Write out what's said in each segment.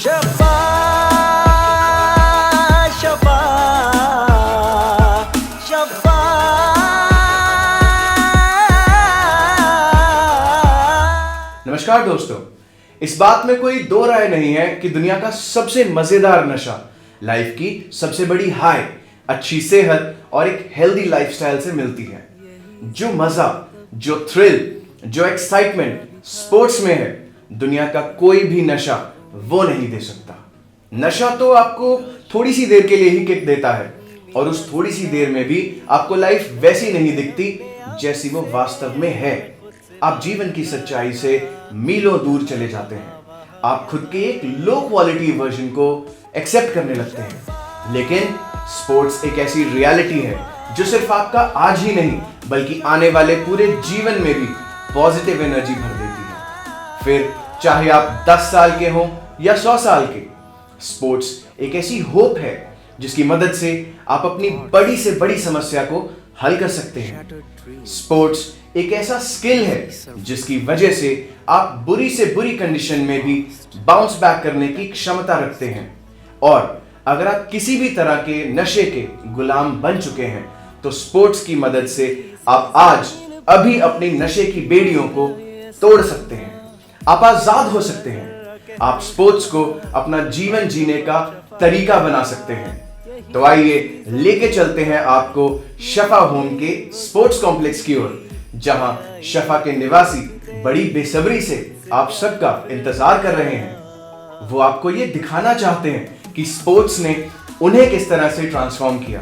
शफा शफा शफा। नमस्कार दोस्तों, इस बात में कोई दो राय नहीं है कि दुनिया का सबसे मजेदार नशा लाइफ की सबसे बड़ी हाई, अच्छी सेहत और एक हेल्दी लाइफस्टाइल से मिलती है। जो मजा, जो थ्रिल, जो एक्साइटमेंट स्पोर्ट्स में है, दुनिया का कोई भी नशा वो नहीं दे सकता। नशा तो आपको थोड़ी सी देर के लिए ही किक देता है और उस थोड़ी सी देर में भी आपको लाइफ वैसी नहीं दिखती जैसी वो वास्तव में है। आप जीवन की सच्चाई से मीलों दूर चले जाते हैं। आप खुद के एक लो क्वालिटी वर्जन को एक्सेप्ट करने लगते हैं। लेकिन स्पोर्ट्स एक ऐसी रियलिटी है जो सिर्फ आपका आज ही नहीं बल्कि आने वाले पूरे जीवन में भी पॉजिटिव एनर्जी भर देती है। फिर चाहे आप 10 साल के हों या 100 साल के, स्पोर्ट्स एक ऐसी होप है जिसकी मदद से आप अपनी बड़ी से बड़ी समस्या को हल कर सकते हैं। स्पोर्ट्स एक ऐसा स्किल है जिसकी वजह से आप बुरी से बुरी कंडीशन में भी बाउंस बैक करने की क्षमता रखते हैं। और अगर आप किसी भी तरह के नशे के गुलाम बन चुके हैं तो स्पोर्ट्स की मदद से आप आज अभी अपनी नशे की बेड़ियों को तोड़ सकते हैं। आप आजाद हो सकते हैं। आप स्पोर्ट्स को अपना जीवन जीने का तरीका बना सकते हैं। तो आइए लेके चलते हैं आपको शफा होम के स्पोर्ट्स कॉम्प्लेक्स की ओर, जहां शफा के निवासी बड़ी बेसब्री से आप सबका इंतजार कर रहे हैं। वो आपको ये दिखाना चाहते हैं कि स्पोर्ट्स ने उन्हें किस तरह से ट्रांसफॉर्म किया।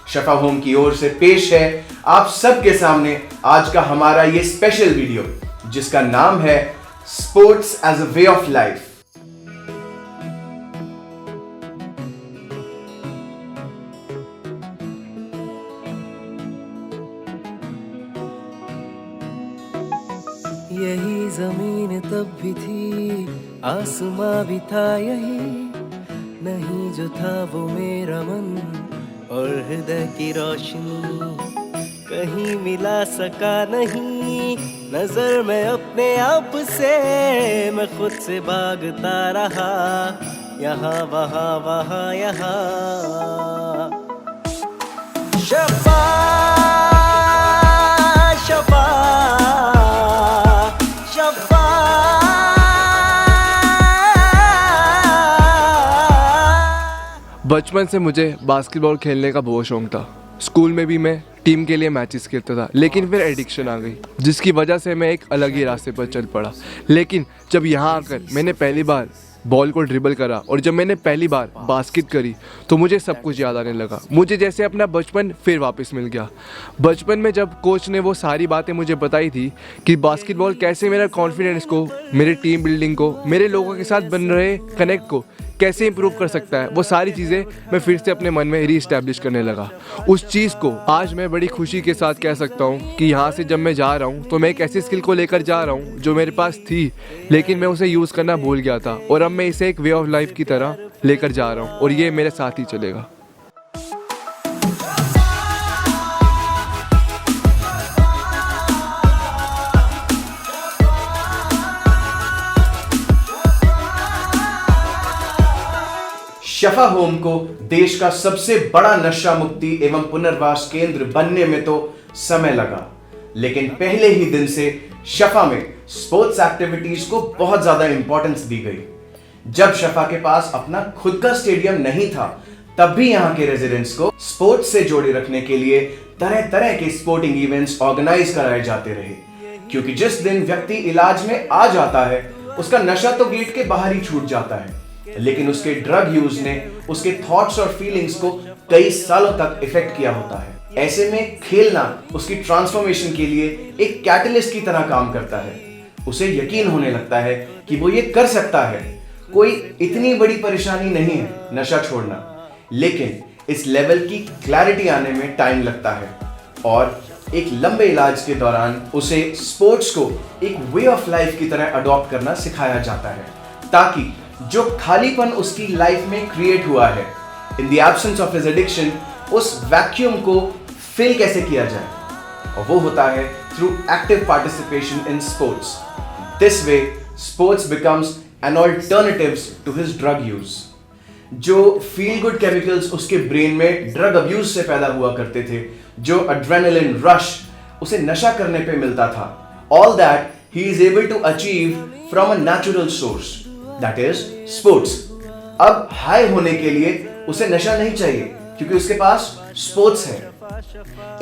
शफा होम की ओर से पेश है आप सबके सामने आज का हमारा ये स्पेशल वीडियो, जिसका नाम है sports as a way of life. यही जमीन तब भी थी, आसमां भी था यही, नहीं जो था वो मेरा मन और हृदय की रोशनी कहीं मिला सका नहीं। नजर में अपने आप से मैं खुद से भागता रहा, यहाँ वहाँ वहाँ यहाँ। शफा शफा शफा। बचपन से मुझे बास्केटबॉल खेलने का बहुत शौक था। स्कूल में भी मैं टीम के लिए मैचेस खेलता था, लेकिन फिर एडिक्शन आ गई जिसकी वजह से मैं एक अलग ही रास्ते पर चल पड़ा। लेकिन जब यहाँ आकर मैंने पहली बार बॉल को ड्रिबल करा और जब मैंने पहली बार बास्केट करी तो मुझे सब कुछ याद आने लगा। मुझे जैसे अपना बचपन फिर वापस मिल गया। बचपन में जब कोच ने वो सारी बातें मुझे बताई थी कि बास्केटबॉल कैसे मेरा कॉन्फिडेंस को, मेरे टीम बिल्डिंग को, मेरे लोगों के साथ बन रहे कनेक्ट को कैसे इंप्रूव कर सकता है, वो सारी चीज़ें मैं फिर से अपने मन में रीइस्टैब्लिश करने लगा। उस चीज़ को आज मैं बड़ी खुशी के साथ कह सकता हूँ कि यहाँ से जब मैं जा रहा हूँ तो मैं एक ऐसी स्किल को लेकर जा रहा हूँ जो मेरे पास थी लेकिन मैं उसे यूज़ करना भूल गया था, और अब मैं इसे एक वे ऑफ लाइफ की तरह लेकर जा रहा हूँ और ये मेरे साथ ही चलेगा। शफा होम को देश का सबसे बड़ा नशा मुक्ति एवं पुनर्वास केंद्र बनने में तो समय लगा, लेकिन पहले ही दिन से शफा में स्पोर्ट्स एक्टिविटीज को बहुत ज्यादा इंपॉर्टेंस दी गई। जब शफा के पास अपना खुद का स्टेडियम नहीं था तब भी यहाँ के रेजिडेंट्स को स्पोर्ट्स से जोड़े रखने के लिए तरह तरह के स्पोर्टिंग इवेंट्स ऑर्गेनाइज कराए जाते रहे, क्योंकि जिस दिन व्यक्ति इलाज में आ जाता है उसका नशा तो गेट के बाहर ही छूट जाता है, लेकिन उसके ड्रग यूज ने उसके थॉट्स और फीलिंग्स को कई सालों तक इफेक्ट किया होता है। ऐसे में खेलना उसकी ट्रांसफॉर्मेशन के लिए एक कैटलिस्ट की तरह काम करता है। उसे यकीन होने लगता है कि वो ये कर सकता है। कोई इतनी बड़ी परेशानी नहीं है नशा छोड़ना, लेकिन इस लेवल की क्लैरिटी आने में टाइम लगता है और एक लंबे इलाज के दौरान उसे स्पोर्ट्स को एक वे ऑफ लाइफ की तरह अडॉप्ट करना सिखाया जाता है, ताकि जो खालीपन उसकी लाइफ में क्रिएट हुआ है in the absence of his addiction, उस वैक्यूम को फिल कैसे किया जाए, और वो होता है through active participation in sports. This way, sports becomes and alternatives to his drug use. जो फील गुड केमिकल्स उसके ब्रेन में ड्रग अब्यूज से पैदा हुआ करते थे, जो एड्रेनालिन रश उसे नशा करने पे मिलता था, all that he is able to achieve from a natural source, that is sports. अब हाई होने के लिए उसे नशा नहीं चाहिए क्योंकि उसके पास स्पोर्ट्स है।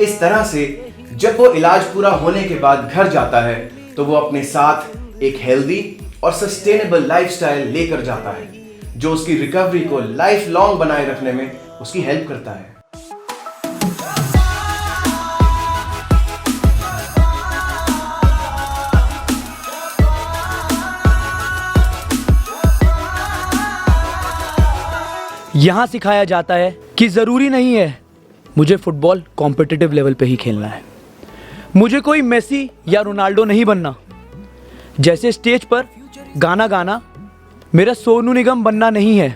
इस तरह से जब वो इलाज पूरा होने के बाद घर जाता है तो वो अपने साथ एक हेल्दी और सस्टेनेबल लाइफस्टाइल लेकर जाता है जो उसकी रिकवरी को लाइफ लॉन्ग बनाए रखने में उसकी हेल्प करता है। यहाँ सिखाया जाता है कि ज़रूरी नहीं है मुझे फुटबॉल कॉम्पिटिटिव लेवल पे ही खेलना है, मुझे कोई मेसी या रोनाल्डो नहीं बनना। जैसे स्टेज पर गाना गाना मेरा सोनू निगम बनना नहीं है,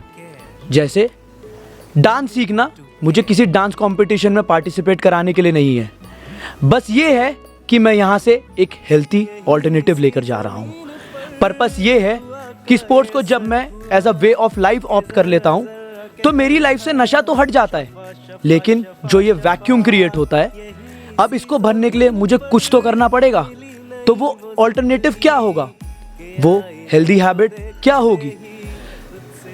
जैसे डांस सीखना मुझे किसी डांस कंपटीशन में पार्टिसिपेट कराने के लिए नहीं है। बस ये है कि मैं यहाँ से एक हेल्थी ऑल्टरनेटिव लेकर जा रहा हूँ। पर्पस ये है कि स्पोर्ट्स को जब मैं as a way of life opt कर लेता हूँ तो मेरी लाइफ से नशा तो हट जाता है, लेकिन जो ये वैक्यूम क्रिएट होता है, अब इसको भरने के लिए मुझे कुछ तो करना पड़ेगा। तो वो ऑल्टरनेटिव क्या होगा, वो हेल्दी हैबिट क्या होगी?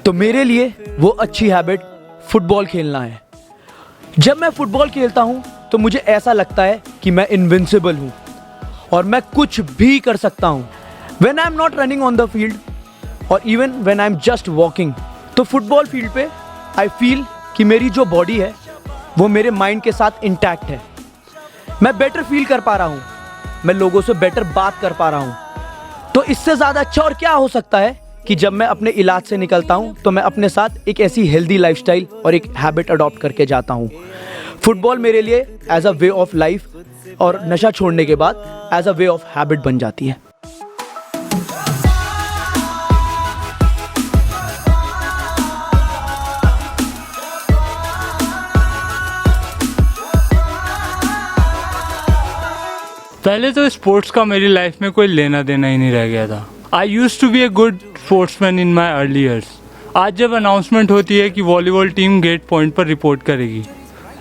तो मेरे लिए वो अच्छी हैबिट फुटबॉल खेलना है। जब मैं फुटबॉल खेलता हूँ तो मुझे ऐसा लगता है कि मैं इनविंसिबल हूँ और मैं कुछ भी कर सकता हूँ। When I am not running on the field और even when I am just walking, तो फुटबॉल फील्ड पे आई फील कि मेरी जो बॉडी है वो मेरे माइंड के साथ इंटैक्ट है। मैं बेटर फील कर पा रहा हूँ, मैं लोगों से बेटर बात कर पा रहा हूँ। तो इससे ज़्यादा अच्छा और क्या हो सकता है कि जब मैं अपने इलाज से निकलता हूँ तो मैं अपने साथ एक ऐसी हेल्दी लाइफस्टाइल और एक हैबिट अडॉप्ट करके जाता हूँ। फुटबॉल मेरे लिए as a way of life और नशा छोड़ने के बाद as a way of habit बन जाती है। पहले तो स्पोर्ट्स का मेरी लाइफ में कोई लेना देना ही नहीं रह गया था। I use to be a good sportsman in my early years. आज जब अनाउंसमेंट होती है कि वॉलीबॉल टीम गेट पॉइंट पर रिपोर्ट करेगी,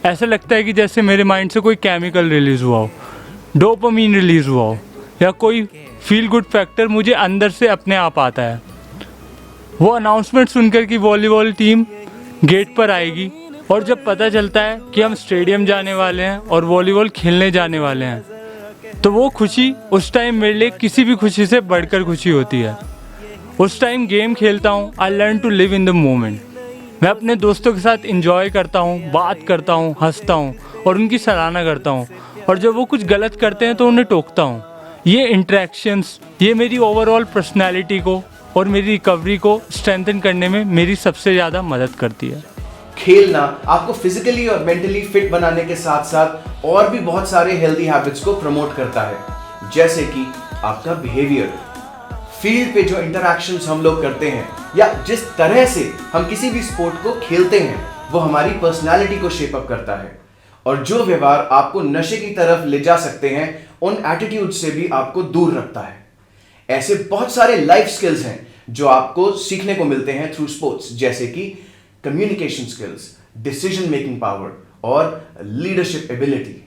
ऐसा लगता है कि जैसे मेरे माइंड से कोई केमिकल रिलीज़ हुआ हो, डोपामीन रिलीज़ हुआ हो, या कोई फील गुड फैक्टर मुझे अंदर से अपने आप आता है। वो अनाउंसमेंट सुनकर कि वॉलीबॉल टीम गेट पर आएगी और जब पता चलता है कि हम स्टेडियम जाने वाले हैं और वॉलीबॉल खेलने जाने वाले हैं, तो वो खुशी उस टाइम मेरे लिए किसी भी खुशी से बढ़कर खुशी होती है। उस टाइम गेम खेलता हूँ, I learn to live in the moment. मैं अपने दोस्तों के साथ इंजॉय करता हूँ, बात करता हूँ, हंसता हूँ और उनकी सराहना करता हूँ, और जब वो कुछ गलत करते हैं तो उन्हें टोकता हूँ। ये इंटरेक्शंस, ये मेरी ओवरऑल पर्सनैलिटी को और मेरी रिकवरी को स्ट्रेंथन करने में मेरी सबसे ज़्यादा मदद करती है। खेलना आपको फिजिकली और मेंटली फिट बनाने के साथ साथ और भी बहुत सारे हेल्दी हैबिट्स को प्रमोट करता है, जैसे कि आपका बिहेवियर। फील्ड पे जो इंटरैक्शंस हम लोग करते हैं या जिस तरह से हम किसी भी स्पोर्ट को खेलते हैं, वो हमारी पर्सनालिटी को शेप अप करता है। और जो व्यवहार आपको नशे की तरफ ले जा सकते हैं, उन एटीट्यूड से भी आपको दूर रखता है। ऐसे बहुत सारे लाइफ स्किल्स हैं जो आपको सीखने को मिलते हैं थ्रू स्पोर्ट्स, जैसे कि communication skills, decision making power और लीडरशिप एबिलिटी।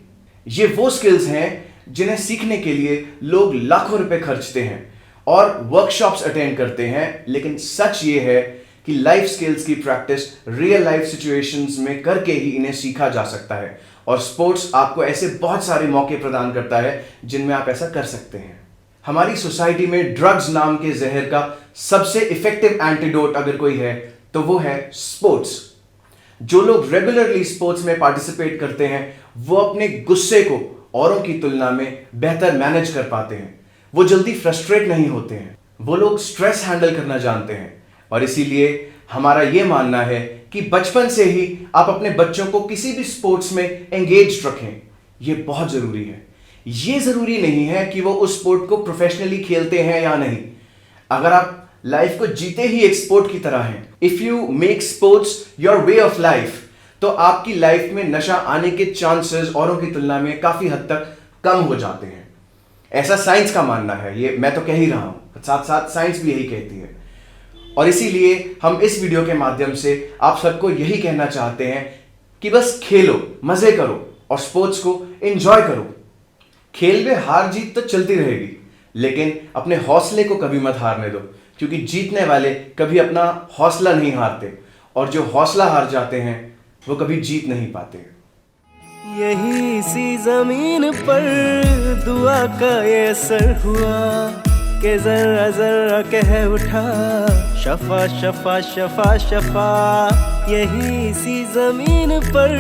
ये वो स्किल्स हैं जिन्हें सीखने के लिए लोग लाखों रुपए खर्चते हैं और वर्कशॉप्स अटेंड करते हैं, लेकिन सच ये है कि लाइफ स्किल्स की प्रैक्टिस रियल लाइफ सिचुएशंस में करके ही इन्हें सीखा जा सकता है। और स्पोर्ट्स आपको ऐसे बहुत सारे मौके प्रदान करता है जिनमें आप ऐसा कर सकते हैं। हमारी सोसाइटी में ड्रग्स नाम के जहर का सबसे इफेक्टिव एंटीडोट अगर कोई है तो वो है स्पोर्ट्स। जो लोग रेगुलरली स्पोर्ट्स में पार्टिसिपेट करते हैं वो अपने गुस्से को औरों की तुलना में बेहतर मैनेज कर पाते हैं। वो जल्दी फ्रस्ट्रेट नहीं होते हैं, वो लोग स्ट्रेस हैंडल करना जानते हैं। और इसीलिए हमारा ये मानना है कि बचपन से ही आप अपने बच्चों को किसी भी स्पोर्ट्स में एंगेज रखें। ये बहुत जरूरी है। ये जरूरी नहीं है कि वो उस स्पोर्ट को प्रोफेशनली खेलते हैं या नहीं। अगर आप लाइफ को जीते ही एक स्पोर्ट की तरह हैं, if you make sports your way of life, तो आपकी लाइफ में नशा आने के चांसेस औरों की तुलना में काफी हद तक कम हो जाते हैं। ऐसा साइंस का मानना है, ये मैं तो कह ही रहा हूं, साथ साथ साइंस भी यही कहती है। और इसीलिए हम इस वीडियो के माध्यम से आप सबको यही कहना चाहते हैं कि बस खेलो, मजे करो और स्पोर्ट्स को एंजॉय करो। खेल में हार जीत तो चलती रहेगी, लेकिन अपने हौसले को कभी मत हारने दो, क्योंकि जीतने वाले कभी अपना हौसला नहीं हारते और जो हौसला हार जाते हैं वो कभी जीत नहीं पाते। यही सी जमीन पर दुआ का ये असर हुआ कि जरा जरा कह उठा शफा शफा शफा शफा। यही सी जमीन पर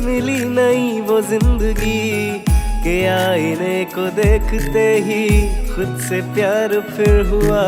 मिली नई वो जिंदगी के आईने को देखते ही खुद से प्यार फिर हुआ।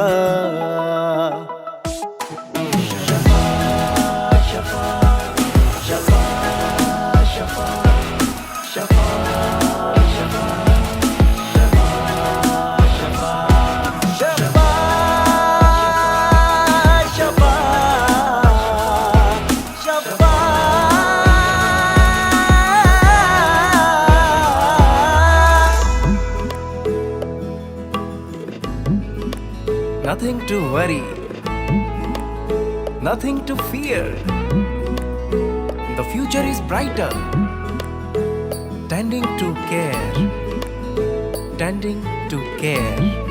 Nothing to worry, nothing to fear. The future is brighter. Tending to care, tending to care.